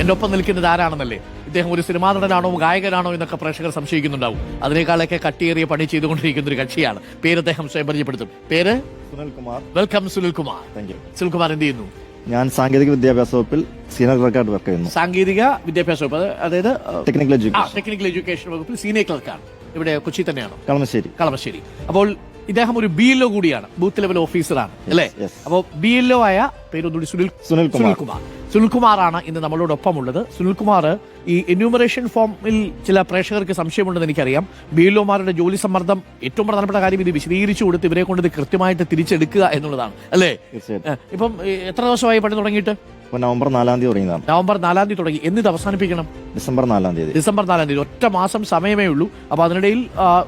എന്റെ ഒപ്പം നിൽക്കുന്നത് ആരാണെന്നല്ലേ? ഇദ്ദേഹം ഒരു സിനിമാ നടനാണോ ഗായകനാണോ എന്നൊക്കെ പ്രേക്ഷകർ സംശയിക്കുന്നുണ്ടാവും. അതിനേക്കാളൊക്കെ കട്ടിയേറിയ പണി ചെയ്തുകൊണ്ടിരിക്കുന്ന ഒരു കക്ഷിയാണ്. പേര് അദ്ദേഹം സ്വയം പരിചയപ്പെടുത്തും. പേര് സുനിൽകുമാർ. വെൽക്കം സുനിൽകുമാർ. സുനിൽകുമാർ എന്ത് ചെയ്യുന്നു? ഞാൻ സാങ്കേതിക വിദ്യാഭ്യാസ വകുപ്പിൽ സീനിയർ ക്ലർക്കായിട്ട് വർക്ക് ചെയ്യുന്നു. സാങ്കേതിക വിദ്യാഭ്യാസ വകുപ്പ്, അതായത് ടെക്നിക്കൽ എഡ്യൂക്കേഷൻ വകുപ്പിൽ സീനിയർ ക്ലർക്കാണ്. ഇവിടെ കൊച്ചി തന്നെയാണോ? കളമശ്ശേരി. അപ്പോൾ ഇദ്ദേഹം ഒരു BLO കൂടിയാണ്, ബൂത്ത് ലെവൽ ഓഫീസറാണ് അല്ലേ? അപ്പോൾ BLO ആയ പേരൊന്നുകൂടി സുനിൽകുമാറാണ് ഇന്ന് നമ്മളോടൊപ്പം ഉള്ളത്. സുനിൽകുമാർ, ഈ എന്യൂമറേഷൻ ഫോമിൽ ചില പ്രേക്ഷകർക്ക് സംശയമുണ്ടെന്ന് എനിക്കറിയാം. BLOമാരുടെ ജോലി സമ്മർദ്ദം, ഏറ്റവും പ്രധാനപ്പെട്ട കാര്യം ഇത് വിശദീകരിച്ചു കൊടുത്ത് ഇവരെ കൊണ്ട് ഇത് കൃത്യമായിട്ട് തിരിച്ചെടുക്കുക എന്നുള്ളതാണ് അല്ലേ? ഇപ്പം എത്ര ദിവസമായി പണി തുടങ്ങിയിട്ട്? നവംബർ 4 തുടങ്ങിയതാണ്. നവംബർ 4 തുടങ്ങി. എന്നിത് അവസാനിപ്പിക്കണം ഡിസംബർ 4. ഒറ്റ മാസം സമയമേ ഉള്ളൂ. അപ്പൊ അതിനിടയിൽ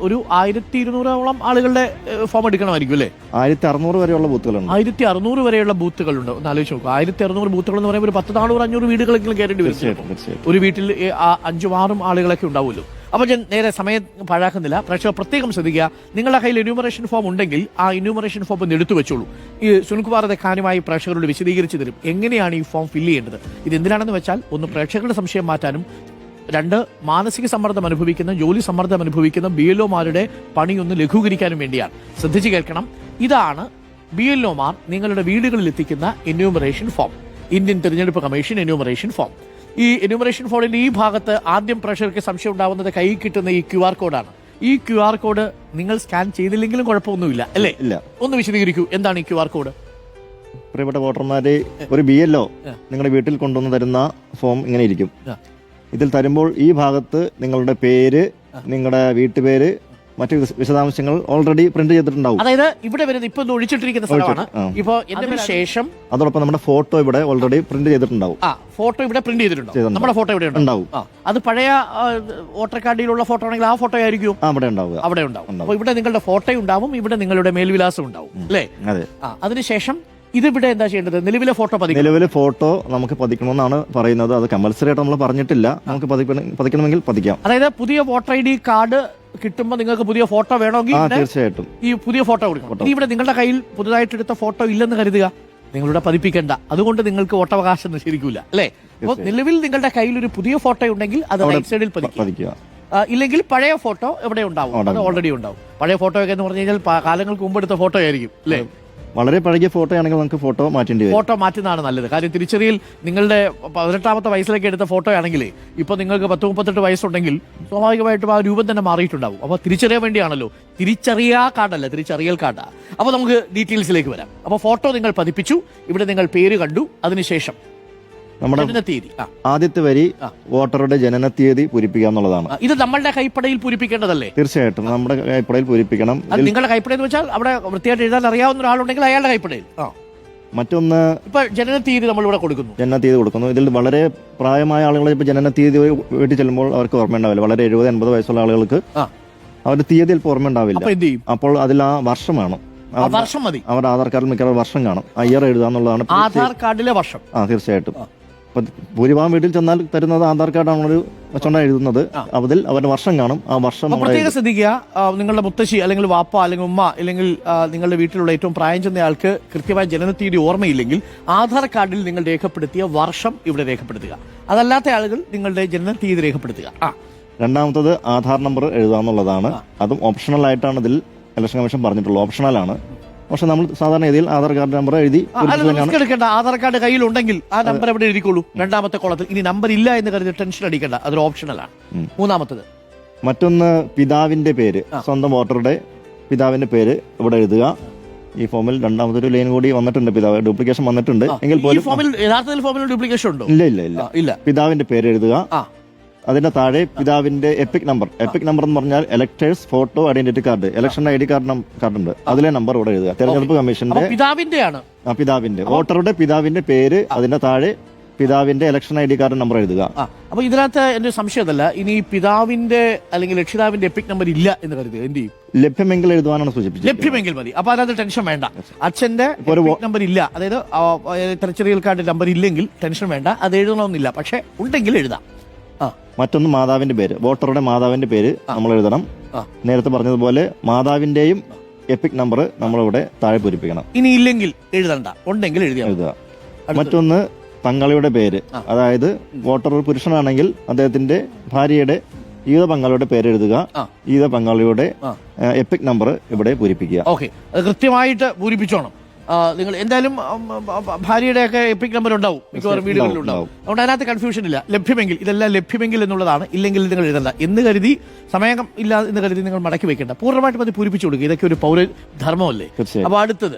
ഒരു 1200ഓളം ആളുകളുടെ ഫോം എടുക്കണമായിരിക്കും അല്ലേ? 1600 വരെയുള്ള ബൂത്തുകളുണ്ട്. 1600 വരെയുള്ള ബൂത്തുകളുണ്ട്. ഒന്ന് ആലോചിച്ച് നോക്കുക. 1600 ബൂത്തുകൾ എന്ന് പറയുമ്പോൾ ഒരു 10-400-500 വീടുകളെങ്കിലും കയറേണ്ടി വരും. ഒരു വീട്ടിൽ 5-6 ആളുകളൊക്കെ ഉണ്ടാവുമല്ലോ. അപ്പൊ ഞാൻ നേരെ സമയം പാഴാക്കുന്നില്ല. പ്രേക്ഷകർ പ്രത്യേകം ശ്രദ്ധിക്കുക. നിങ്ങളുടെ കയ്യിൽ എന്യൂമറേഷൻ ഫോം ഉണ്ടെങ്കിൽ ആ എന്യൂമറേഷൻ ഫോം ഒന്ന് എടുത്തു വെച്ചോളൂ. ഈ സുനിൽകുമാർ അത് കാര്യമായി പ്രേക്ഷകരോട് വിശദീകരിച്ചു തരും എങ്ങനെയാണ് ഈ ഫോം ഫില്ല് ചെയ്യേണ്ടത്. ഇത് എന്തിനാണെന്ന് വെച്ചാൽ, ഒന്ന് പ്രേക്ഷകരുടെ സംശയം മാറ്റാനും, 2 മാനസിക സമ്മർദ്ദം അനുഭവിക്കുന്ന, ജോലി സമ്മർദ്ദം അനുഭവിക്കുന്ന BLOമാരുടെ പണിയൊന്ന് ലഘൂകരിക്കാനും വേണ്ടിയാണ്. ശ്രദ്ധിച്ചു കേൾക്കണം. ഇതാണ് BLOമാർ നിങ്ങളുടെ വീടുകളിൽ എത്തിക്കുന്ന എന്യൂമറേഷൻ ഫോം. ഇന്ത്യൻ തെരഞ്ഞെടുപ്പ് കമ്മീഷൻ എന്യൂമറേഷൻ ഫോം. ഈ എന്യൂമറേഷൻ ഫോമിന്റെ ഈ ഭാഗത്ത് ആദ്യം പ്രേക്ഷകർക്ക് സംശയം ഉണ്ടാവുന്നത് കയ്യിൽ കിട്ടുന്ന ഈ QR കോഡാണ്. ഈ QR കോഡ് നിങ്ങൾ സ്കാൻ ചെയ്തില്ലെങ്കിലും കുഴപ്പമൊന്നുമില്ല അല്ലേ? ഇല്ല. ഒന്ന് വിശദീകരിക്കൂ, എന്താണ് ഈ QR കോഡ്? പ്രിയപ്പെട്ട വോട്ടർമാരെ, ഒരു BLO നിങ്ങളുടെ വീട്ടിൽ കൊണ്ടുവന്ന് തരുന്ന ഫോം ഇങ്ങനെ ഇരിക്കും. ഇതിൽ തരുമ്പോൾ ഈ ഭാഗത്ത് നിങ്ങളുടെ പേര്, നിങ്ങളുടെ വീട്ടുപേര്, മറ്റു വിശദാംശങ്ങൾ ഓൾറെഡി പ്രിന്റ് ചെയ്തിട്ടുണ്ടാവും. അതായത് ഇവിടെ വരുന്നത് ഇപ്പൊ ഒഴിച്ചിട്ടിരിക്കുന്ന സ്ഥലമാണ്. ഇപ്പൊ ഇതിന് ശേഷം അതോടൊപ്പം നമ്മുടെ ഫോട്ടോ ഇവിടെ ഓൾറെഡി പ്രിന്റ് ചെയ്തിട്ടുണ്ടാവും. ഫോട്ടോ ഇവിടെ പ്രിന്റ് ചെയ്തിട്ടുണ്ടാവും. നമ്മുടെ ഫോട്ടോ ഇവിടെ ഉണ്ടാവും. അത് പഴയ വോട്ടർ കാർഡിലുള്ള ഫോട്ടോ ആണെങ്കിൽ ആ ഫോട്ടോ ആയിരിക്കും അവിടെ ഉണ്ടാവും. അപ്പൊ ഇവിടെ നിങ്ങളുടെ ഫോട്ടോ ഉണ്ടാവും, ഇവിടെ നിങ്ങളുടെ മേൽവിലാസം ഉണ്ടാവും അല്ലേ? അതെ. അതിനുശേഷം ഇതിവിടെ എന്താ ചെയ്യേണ്ടത്? നിലവിലെ ഫോട്ടോ നമുക്ക് പതിക്കണമെന്നാണ് പറയുന്നത്. അത് കമ്പൽസറി ആയിട്ട് നമ്മൾ പറഞ്ഞിട്ടില്ല. നമുക്ക് പതിക്കണമെങ്കിൽ പതിക്കാം. അതായത് പുതിയ വോട്ടർ ID കാർഡ് കിട്ടുമ്പോൾ നിങ്ങൾക്ക് പുതിയ ഫോട്ടോ വേണമെങ്കിൽ തീർച്ചയായിട്ടും ഈ പുതിയ ഫോട്ടോ കൊടുക്കണം. ഇവിടെ നിങ്ങളുടെ കയ്യിൽ പുതുതായിട്ട് എടുത്ത ഫോട്ടോ ഇല്ലെന്ന് കരുതുക, നിങ്ങളുടെ പതിപ്പിക്കേണ്ട. അതുകൊണ്ട് നിങ്ങൾക്ക് വോട്ടവകാശം നിഷേധിക്കില്ല അല്ലേ? അപ്പോൾ നിലവിൽ നിങ്ങളുടെ കയ്യിൽ ഒരു പുതിയ ഫോട്ടോ ഉണ്ടെങ്കിൽ അത് റൈറ്റ് സൈഡിൽ പതിക്കുക. ഇല്ലെങ്കിൽ പഴയ ഫോട്ടോ എവിടെ ഉണ്ടാവും, അത് ഓൾറെഡി ഉണ്ടാവും. പഴയ ഫോട്ടോ ഒക്കെ എന്ന് പറഞ്ഞു കഴിഞ്ഞാൽ കാലങ്ങൾക്ക് മുമ്പ് എടുത്ത ഫോട്ടോ ആയിരിക്കും അല്ലേ? വളരെ പഴകിയ ഫോട്ടോ ആണെങ്കിൽ നമുക്ക് ഫോട്ടോ മാറ്റേണ്ടി വരും. ഫോട്ടോ മാറ്റുന്നതാണ് നല്ലത്. കാര്യം തിരിച്ചറിയൽ നിങ്ങളുടെ 18ാമത്തെ വയസ്സിലേക്ക് എടുത്ത ഫോട്ടോ ആണെങ്കിലേ ഇപ്പൊ നിങ്ങൾക്ക് 10-38 വയസ്സുണ്ടെങ്കിൽ സ്വാഭാവികമായിട്ടും ആ രൂപം തന്നെ മാറിയിട്ടുണ്ടാവും. അപ്പൊ തിരിച്ചറിയാൻ വേണ്ടിയാണല്ലോ. തിരിച്ചറിയാ കാർഡല്ല, തിരിച്ചറിയൽ കാർഡാ. അപ്പൊ നമുക്ക് ഡീറ്റെയിൽസിലേക്ക് വരാം. അപ്പൊ ഫോട്ടോ നിങ്ങൾ പതിപ്പിച്ചു, ഇവിടെ നിങ്ങൾ പേര് കണ്ടു, അതിനുശേഷം നമ്മുടെ ആദ്യത്തെ വരി വോട്ടറുടെ ജനന തീയതി പൂരിപ്പിക്കുക എന്നുള്ളതാണ്. ഇത് നമ്മളുടെ കൈപ്പടയിൽ പൂരിപ്പിക്കേണ്ടതല്ലേ? തീർച്ചയായിട്ടും നമ്മുടെ കൈപ്പടയിൽ പൂരിപ്പിക്കണം. നിങ്ങളുടെ കൈപ്പടയിൽ എന്ന് വെച്ചാൽ അവിടെ വൃത്തിയായിട്ട് എഴുതാൻ അറിയാവുന്ന ഒരാളുണ്ടെങ്കിൽ അയാളുടെ കൈപ്പടയിൽ. മറ്റൊന്ന്, ഇപ്പൊ ജനന തീയതി നമ്മളിവിടെ കൊടുക്കുന്നു. ഇതിൽ വളരെ പ്രായമായ ആളുകൾ ഇപ്പൊ ജനന തീയതി വീട്ടിൽ ചെല്ലുമ്പോൾ അവർക്ക് ഓർമ്മ ഉണ്ടാവില്ല. വളരെ 70-80 വയസ്സുള്ള ആളുകൾക്ക് അവരുടെ തീയതി ചിലപ്പോൾ ഓർമ്മ ഉണ്ടാവില്ല. അപ്പോൾ അതിൽ ആ വർഷമാണ്, വർഷം മതി. അവരുടെ ആധാർ കാർഡിൽ മിക്കവാറും വർഷം കാണും. ആ ഇയർ എഴുതാന്നുള്ളതാണ് ആധാർ കാർഡിലെ വർഷം. തീർച്ചയായിട്ടും. ഭൂരിഭാഗം വീട്ടിൽ ചെന്നാൽ തരുന്നത് ആധാർ കാർഡാണ് വെച്ചോണ്ടാണ് എഴുതുന്നത്. അതിൽ അവരുടെ വർഷം കാണും. ആ വർഷം പ്രത്യേകം ശ്രദ്ധിക്കുക. നിങ്ങളുടെ മുത്തശ്ശി അല്ലെങ്കിൽ വാപ്പ അല്ലെങ്കിൽ ഉമ്മ അല്ലെങ്കിൽ നിങ്ങളുടെ വീട്ടിലുള്ള ഏറ്റവും പ്രായം ചെന്ന ആൾക്ക് കൃത്യമായ ജനനത്തീയതി ഓർമ്മയില്ലെങ്കിൽ ആധാർ കാർഡിൽ നിങ്ങൾ രേഖപ്പെടുത്തിയ വർഷം ഇവിടെ രേഖപ്പെടുത്തുക. അതല്ലാത്ത ആളുകൾ നിങ്ങളുടെ ജനനത്തീയതി രേഖപ്പെടുത്തുക. രണ്ടാമത്തത് ആധാർ നമ്പർ എഴുതാന്നുള്ളതാണ്. അതും ഓപ്ഷണൽ ആയിട്ടാണ് ഇതിൽ ഇലക്ഷൻ കമ്മീഷൻ പറഞ്ഞിട്ടുള്ളത്. ഓപ്ഷണലാണ്. പക്ഷെ നമ്മൾ സാധാരണ രീതിയിൽ ആധാർ കാർഡ് നമ്പർ എഴുതി എടുക്കേണ്ട. ആധാർ കാർഡ് കയ്യിലുണ്ടെങ്കിൽ ആ നമ്പർ എവിടെ എഴുതിക്കോളൂ, രണ്ടാമത്തെ കോളത്തിൽ. ഇനി നമ്പർ ഇല്ല എന്ന് കരുതി ടെൻഷൻ അടിക്കേണ്ട, അതൊരു ഓപ്ഷണലാണ്. മൂന്നാമത്തത്, മറ്റൊന്ന് പിതാവിന്റെ പേര്, സ്വന്തം വോട്ടറുടെ പിതാവിന്റെ പേര് ഇവിടെ എഴുതുക. ഈ ഫോമിൽ രണ്ടാമതൊരു ലൈൻ കൂടി വന്നിട്ടുണ്ട്. പിതാവ് ഡ്യൂപ്ലിക്കേഷൻ വന്നിട്ടുണ്ട് എങ്കിൽ പോലും യഥാർത്ഥത്തിൽ ഫോമിൽ ഡ്യൂപ്ലിക്കേഷൻ ഉണ്ടോ? ഇല്ല. പിതാവിന്റെ പേര് എഴുതുക. അതിന്റെ താഴെ പിതാവിന്റെ എപ്പിക് നമ്പർ എന്ന് പറഞ്ഞാൽ electors photo identity card, election ID card ഉണ്ട്. അതിലെ നമ്പർ ഇവിടെ എഴുതുക. തെരഞ്ഞെടുപ്പ് കമ്മീഷന്റെ പിതാവിന്റെ വോട്ടറുടെ പിതാവിന്റെ പേര്, അതിന്റെ താഴെ പിതാവിന്റെ ഇലക്ഷൻ ID കാർഡ് നമ്പർ എഴുതുക. അപ്പൊ ഇതിനകത്ത് എന്റെ സംശയമല്ല, ഇനി പിതാവിന്റെ അല്ലെങ്കിൽ രക്ഷിതാവിന്റെ എപ്പിക് നമ്പർ ഇല്ല എന്ന് കരുതുക, എന്ത് ചെയ്യും? ലഭ്യമെങ്കിൽ എഴുതുവാനാണ് സൂചിപ്പിച്ചത്. ലഭ്യമെങ്കിൽ മതി. അപ്പൊ അതിനകത്ത് ടെൻഷൻ വേണ്ട. അച്ഛന്റെ നമ്പർ ഇല്ല, അതായത് തിരിച്ചറിയൽ കാർഡ് നമ്പർ ഇല്ലെങ്കിൽ ടെൻഷൻ വേണ്ട, അത് എഴുതണമെന്നില്ല. പക്ഷെ ഉണ്ടെങ്കിൽ എഴുതാം. മറ്റൊന്ന് മാതാവിന്റെ പേര്, വോട്ടറുടെ മാതാവിന്റെ പേര് നമ്മൾ എഴുതണം. നേരത്തെ പറഞ്ഞതുപോലെ മാതാവിന്റെയും എപ്പിക് നമ്പർ നമ്മളിവിടെ താഴെ പൂരിപ്പിക്കണം. ഇനി ഇല്ലെങ്കിൽ എഴുതണ്ട, ഉണ്ടെങ്കിൽ എഴുതുക. മറ്റൊന്ന് പങ്കാളിയുടെ പേര്, അതായത് വോട്ടർ ഒരു പുരുഷനാണെങ്കിൽ അദ്ദേഹത്തിന്റെ ഭാര്യയുടെ ഈത പങ്കാളിയുടെ പേര് എഴുതുക. ഈത പങ്കാളിയുടെ എപ്പിക് നമ്പർ ഇവിടെ പൂരിപ്പിക്കുക. ഓക്കെ, അത് കൃത്യമായിട്ട് പൂരിപ്പിച്ചോണം. നിങ്ങൾ എന്തായാലും ഭാര്യയുടെ ഒക്കെ എപ്പിക് നമ്പർ ഉണ്ടാവും, മിക്കവാറും വീടുകളിൽ ഉണ്ടാവും. അതുകൊണ്ട് അതിനകത്ത് കൺഫ്യൂഷൻ ഇല്ല. ലഭ്യമെങ്കിൽ, ഇതെല്ലാം ലഭ്യമെങ്കിൽ എന്നുള്ളതാണ്. ഇല്ലെങ്കിൽ നിങ്ങൾ എഴുതണ്ട എന്ന് കരുതി, സമയം ഇല്ല എന്ന് കരുതി നിങ്ങൾ മടക്കി വെക്കേണ്ട. പൂർണ്ണമായിട്ടും അത് പൂരിപ്പിച്ചു കൊടുക്കുക. ഇതൊക്കെ ഒരു പൗരധർമ്മമല്ലേ. അപ്പൊ അടുത്തത്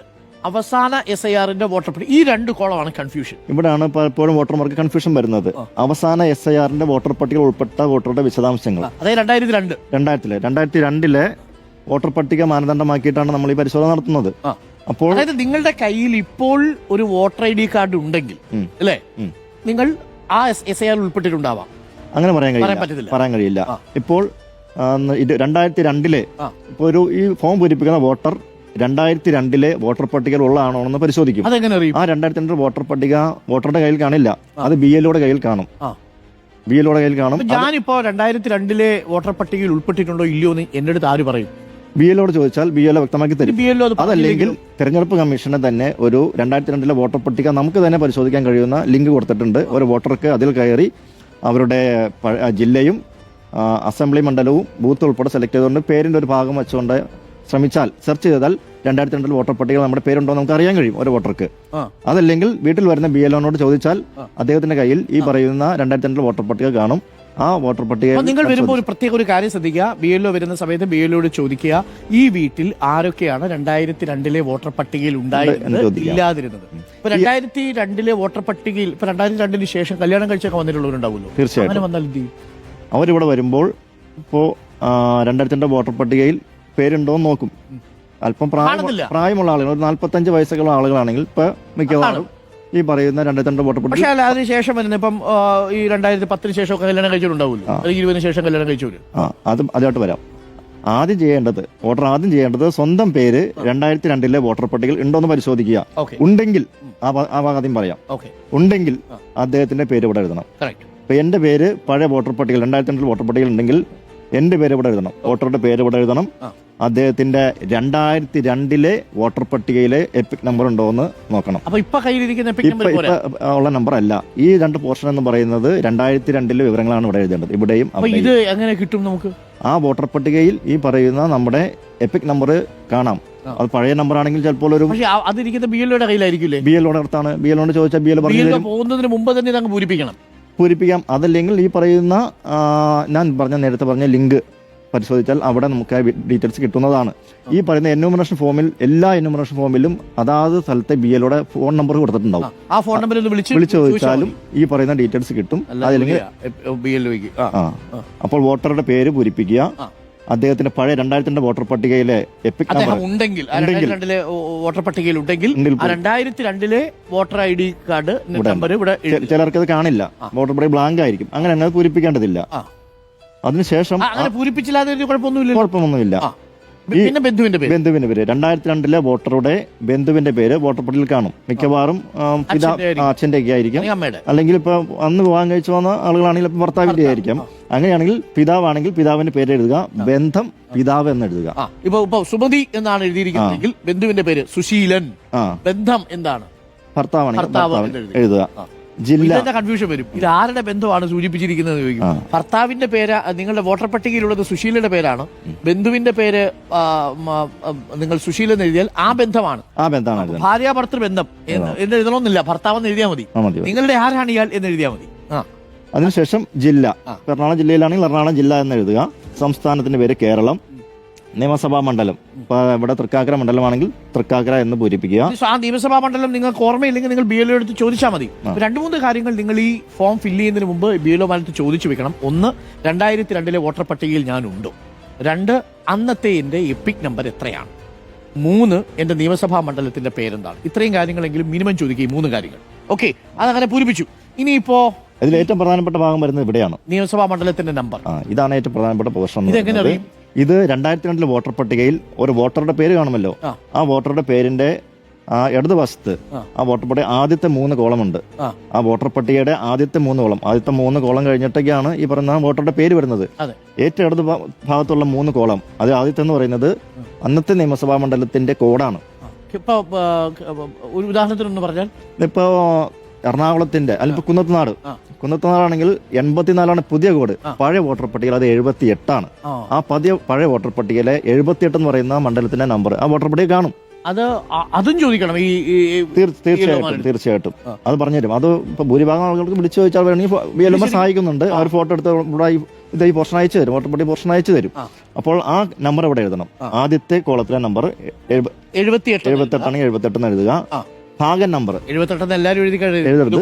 അവസാന SIR-ന്റെ വോട്ടർ പട്ടിക. ഈ രണ്ട് കോളമാണ് കൺഫ്യൂഷൻ. ഇവിടെയാണ് പലപ്പോഴും വോട്ടർമാർക്ക് കൺഫ്യൂഷൻ വരുന്നത്. അവസാന SIR-ന്റെ വോട്ടർ പട്ടിക ഉൾപ്പെട്ട വോട്ടറുടെ വിശദാംശങ്ങൾ. അതായത് 2002 വോട്ടർ പട്ടിക മാനദണ്ഡമാക്കിയിട്ടാണ് നമ്മൾ ഈ പരിശോധന നടത്തുന്നത്. അപ്പോൾ അതായത് നിങ്ങളുടെ കയ്യിൽ ഇപ്പോൾ ഒരു വോട്ടർ ID കാർഡ് ഉണ്ടെങ്കിൽ അല്ലേ, നിങ്ങൾ ആ SIR ഉൾപ്പെട്ടിട്ടുണ്ടാവാം. അങ്ങനെ പറയാൻ കഴിയില്ല. ഇപ്പോൾ 2002 ഇപ്പോൾ ഒരു ഈ ഫോം പൂരിപ്പിക്കുന്ന വോട്ടർ 2002 വോട്ടർ പട്ടികയിൽ ഉള്ളതാണോ എന്ന് പരിശോധിക്കും. ആ 2002 വോട്ടർ പട്ടിക വോട്ടറുടെ കയ്യിൽ കാണില്ല, അത് BLOയുടെ കയ്യിൽ കാണും. ഞാനിപ്പോ 2002 വോട്ടർ പട്ടികയിൽ ഉൾപ്പെട്ടിട്ടുണ്ടോ ഇല്ലയോ എന്ന് എന്റെ അടുത്ത് ആര് പറയും? BLOയോട് ചോദിച്ചാൽ BLO വ്യക്തമാക്കി തരും. അതല്ലെങ്കിൽ തെരഞ്ഞെടുപ്പ് കമ്മീഷന് തന്നെ ഒരു 2002 വോട്ടർ പട്ടിക നമുക്ക് തന്നെ പരിശോധിക്കാൻ കഴിയുന്ന ലിങ്ക് കൊടുത്തിട്ടുണ്ട്. ഒരു വോട്ടർക്ക് അതിൽ കയറി അവരുടെ ജില്ലയും അസംബ്ലി മണ്ഡലവും ബൂത്ത് ഉൾപ്പെടെ സെലക്ട് ചെയ്തുകൊണ്ട് പേരിന്റെ ഒരു ഭാഗം വെച്ചുകൊണ്ട് ശ്രമിച്ചാൽ, സെർച്ച് ചെയ്താൽ 2002 വോട്ടർ പട്ടിക നമ്മുടെ പേരുണ്ടോ നമുക്ക് അറിയാൻ കഴിയും ഒരു വോട്ടർക്ക്. അതല്ലെങ്കിൽ വീട്ടിൽ വരുന്ന BLOനോട് ചോദിച്ചാൽ അദ്ദേഹത്തിന്റെ കയ്യിൽ ഈ പറയുന്ന 2002 വോട്ടർ പട്ടിക കാണും. ആ വോട്ടർ പട്ടിക നിങ്ങൾ വരുമ്പോൾ ഒരു പ്രത്യേക ഒരു കാര്യം ശ്രദ്ധിക്കുക. BLO വരുന്ന സമയത്ത് BLOയോട് ചോദിക്കുക, ഈ വീട്ടിൽ ആരൊക്കെയാണ് 2002 വോട്ടർ പട്ടികയിൽ ഉണ്ടായിരുന്നത്, ഇല്ലാതിരുന്നത്. ഇപ്പൊ 2002 വോട്ടർ പട്ടികയിൽ ഇപ്പൊ 2002 ശേഷം കല്യാണം കഴിച്ചൊക്കെ വന്നിട്ടുള്ളവരുണ്ടാവുമല്ലോ. തീർച്ചയായിട്ടും വന്നാൽ അവരിവിടെ വരുമ്പോൾ ഇപ്പോ 2002 വോട്ടർ പട്ടികയിൽ പേരുണ്ടോ എന്ന് നോക്കും. അല്പം പ്രായമുള്ള ആളുകൾ, ഒരു 45 വയസ്സുള്ള ആളുകളാണെങ്കിൽ ഇപ്പൊ മിക്കവാറും ഈ പറയുന്ന 2002 വോട്ടർ പട്ടിക. പക്ഷേ അതിനുശേഷം വരുന്ന ഇപ്പം ഈ 2010 ശേഷം കല്യാണം കഴിച്ചിട്ടുണ്ടാവുമല്ലോ, 20 ശേഷം കല്യാണം കഴിച്ചവര്, അതായിട്ട് വരാം. വോട്ടർ ആദ്യം ചെയ്യേണ്ടത് സ്വന്തം പേര് 2002 വോട്ടർ പട്ടികയിൽ ഉണ്ടോന്ന് പരിശോധിക്കുക. ഉണ്ടെങ്കിൽ ആ ഭാഗം ആദ്യം പറയാം. ഉണ്ടെങ്കിൽ അദ്ദേഹത്തിന്റെ പേര് ഇവിടെ എഴുതണം. ഇപ്പൊ എന്റെ പേര് പഴയ വോട്ടർ പട്ടികയിൽ 2002 വോട്ടർ പട്ടികയിൽ ഉണ്ടെങ്കിൽ എന്റെ പേര് ഇവിടെ എഴുതണം, വോട്ടറുടെ പേര് ഇവിടെ എഴുതണം. അദ്ദേഹത്തിന്റെ 2002 വോട്ടർ പട്ടികയിലെ എപ്പിക് നമ്പർ ഉണ്ടോ എന്ന് നോക്കണം. ഉള്ള നമ്പർ അല്ല. ഈ രണ്ട് പോർഷൻ എന്ന് പറയുന്നത് 2002 വിവരങ്ങളാണ് ഇവിടെ എഴുതേണ്ടത്. ഇവിടെയും ഇത് എങ്ങനെ കിട്ടും നമുക്ക്? ആ വോട്ടർ പട്ടികയിൽ ഈ പറയുന്ന നമ്മുടെ എപ്പിക് നമ്പർ കാണാം. അത് പഴയ നമ്പർ ആണെങ്കിൽ ചിലപ്പോൾ ഒരു അതിരിക്കുന്ന BLOയുടെ കയ്യിലായിരിക്കില്ലേ? BLOയുടെ അടുത്താണ്. BLOയോട് ചോദിച്ചാൽ BLO പോകുന്നതിന് മുമ്പ് തന്നെ പൂരിപ്പിക്കാം. അതല്ലെങ്കിൽ ഈ പറയുന്ന ഞാൻ നേരത്തെ പറഞ്ഞ ലിങ്ക് പരിശോധിച്ചാൽ അവിടെ നമുക്ക് ആ ഡീറ്റെയിൽസ് കിട്ടുന്നതാണ്. ഈ പറയുന്ന എന്യൂമറേഷൻ ഫോമിൽ, എല്ലാ എന്യൂമറേഷൻ ഫോമിലും അതാത് സ്ഥലത്തെ BLOയുടെ ഫോൺ നമ്പർ കൊടുത്തിട്ടുണ്ടാവും. ആ ഫോൺ നമ്പറിൽ വിളിച്ചു ചോദിച്ചാലും ഈ പറയുന്ന ഡീറ്റെയിൽസ് കിട്ടും. അതല്ലെങ്കിൽ അപ്പോൾ വോട്ടറുടെ പേര് പൂരിപ്പിക്കുക. അദ്ദേഹത്തിന്റെ പഴയ 2002 വോട്ടർ പട്ടികയിലെ എപ്പിക് നമ്പർ ഉണ്ടെങ്കിൽ, 2002 വോട്ടർ പട്ടികയിൽ ഉണ്ടെങ്കിൽ 2002 വോട്ടർ ID കാർഡ് നമ്പർ ഇവിടെ. ചിലർക്ക് അത് കാണില്ല, വോട്ടർ പട്ടിക ബ്ലാങ്ക് ആയിരിക്കും. അങ്ങനെ അത് പൂരിപ്പിക്കേണ്ടതില്ല. അതിനുശേഷം കുഴപ്പമൊന്നുമില്ല. പിന്നെ ബന്ധുവിന്റെ പേര് 2002 വോട്ടറുടെ ബന്ധുവിന്റെ പേര് വോട്ടർ പട്ടികയിൽ കാണും. മിക്കവാറും അച്ഛന്റെ ഒക്കെ ആയിരിക്കും, അല്ലെങ്കിൽ ഇപ്പൊ അന്ന് വിവാഹം കഴിച്ചു വന്ന ആളുകളാണെങ്കിൽ ഇപ്പൊ ഭർത്താവിന്റെ ആയിരിക്കാം. അങ്ങനെയാണെങ്കിൽ പിതാവാണെങ്കിൽ പിതാവിന്റെ പേര് എഴുതുക, ബന്ധം പിതാവ് എന്ന് എഴുതുക. ഇപ്പൊ സുമതി എന്നാണ് എഴുതിയിരിക്കുന്നതെങ്കിൽ ബന്ധുവിന്റെ പേര് സുശീലൻ, ബന്ധം എന്താണ് ഭർത്താവാണെങ്കിൽ എഴുതുക. ജില്ല കൺഫ്യൂഷൻ വരും. ഇത് ആരുടെ ബന്ധമാണ് സൂചിപ്പിച്ചിരിക്കുന്നത് ചോദിക്കും. ഭർത്താവിന്റെ പേര് നിങ്ങളുടെ വോട്ടർ പട്ടികയിലുള്ളത് സുശീലന്റെ പേരാണ്, ബന്ധുവിന്റെ പേര് നിങ്ങൾ സുശീലൻ എഴുതിയാൽ ആ ബന്ധമാണ്. ഭാര്യ ഭർത്തൃ ബന്ധം എന്ന് എഴുതണമെന്നില്ല, ഭർത്താവെന്ന് എഴുതിയാൽ മതി. നിങ്ങളുടെ ആരാണ് ഇയാൾ എന്ന് എഴുതിയാൽ മതി. അതിനുശേഷം ജില്ല, എറണാകുളം ജില്ലയിലാണെങ്കിൽ എറണാകുളം ജില്ല എന്ന് എഴുതുക. സംസ്ഥാനത്തിന്റെ പേര് കേരളം. നിയമസഭാ മണ്ഡലം, ഇപ്പൊ ഇവിടെ തൃക്കാക്കര മണ്ഡലമാണെങ്കിൽ തൃക്കാക്കര എന്ന് പൂരിപ്പിക്കുക. ആ നിയമസഭാ മണ്ഡലം നിങ്ങൾക്ക് ഓർമ്മയില്ലെങ്കിൽ നിങ്ങൾ BLO എടുത്ത് ചോദിച്ചാൽ മതി. 2-3 കാര്യങ്ങൾ നിങ്ങൾ ഈ ഫോം ഫില്ല് ചെയ്യുന്നതിന് മുമ്പ് BLO മാനത്ത് ചോദിച്ചു വെക്കണം. 1, 2002 വോട്ടർ പട്ടികയിൽ ഞാനുണ്ടോ. 2, അന്നത്തെ എന്റെ എപ്പിക് നമ്പർ എത്രയാണ്. 3, എന്റെ നിയമസഭാ മണ്ഡലത്തിന്റെ പേരെന്താണ്. ഇത്രയും കാര്യങ്ങളെങ്കിലും മിനിമം ചോദിക്കുക, ഈ 3 കാര്യങ്ങൾ. ഓക്കെ, അതങ്ങനെ പൂരിപ്പിച്ചു. ഇനിയിപ്പോ ഇതിൽ ഏറ്റവും പ്രധാനപ്പെട്ട ഭാഗം വരുന്നത് ഇവിടെയാണ്, നിയമസഭാ മണ്ഡലത്തിന്റെ നമ്പർ. ഇതാണ് ഏറ്റവും പ്രധാനപ്പെട്ട പോർഷൻ. ഇതെങ്ങനെ അറിയും? ഇത് 2002 വോട്ടർ പട്ടികയിൽ ഒരു വോട്ടറുടെ പേര് കാണുമല്ലോ. ആ വോട്ടറുടെ പേരിന്റെ ഇടതുവശത്ത് ആ വോട്ടർ പട്ടിക ആദ്യത്തെ 3 കോളമുണ്ട്. ആ വോട്ടർ പട്ടികയുടെ ആദ്യത്തെ 3 കോളം, ആദ്യത്തെ 3 കോളം കഴിഞ്ഞിട്ടൊക്കെയാണ് ഈ പറയുന്ന വോട്ടറുടെ പേര് വരുന്നത്. ഏറ്റവും ഇടത് ഭാഗത്തുള്ള 3 കോളം, അത് ആദ്യത്തെ എന്ന് പറയുന്നത് അന്നത്തെ നിയമസഭാ മണ്ഡലത്തിന്റെ കോഡാണ്. ഒരു ഉദാഹരണത്തിനൊന്ന് പറഞ്ഞാൽ, ഇപ്പോ എറണാകുളത്തിന്റെ അല്ലെങ്കിൽ കുന്നത്തുനാടാണെങ്കിൽ 84 പുതിയ കോഡ്. പഴയ വോട്ടർ പട്ടികയിൽ അത് 78. ആ പഴയ വോട്ടർ പട്ടികയിലെ 78 എന്ന് പറയുന്ന മണ്ഡലത്തിന്റെ നമ്പർ ആ വോട്ടർ പട്ടിക കാണും. അതും ചോദിക്കണം. തീർച്ചയായിട്ടും അത് പറഞ്ഞുതരും. അത് ഇപ്പൊ ഭൂരിഭാഗം ആളുകൾക്ക് വിളിച്ചു ചോദിച്ചാൽ വേണമെങ്കിൽ സഹായിക്കുന്നുണ്ട്. ആ ഒരു ഫോട്ടോ എടുത്ത് ഈ പോർഷൻ അയച്ചു തരും, വോട്ടർ പട്ടിക പോർഷൻ അയച്ചു തരും. അപ്പോൾ ആ നമ്പർ ഇവിടെ എഴുതണം. ആദ്യത്തെ കോളത്തിലെ നമ്പർ 78 ആണെങ്കിൽ 78 എന്ന് എഴുതുക. ഭാഗം നമ്പർ 78 എല്ലാവരും എഴുതി.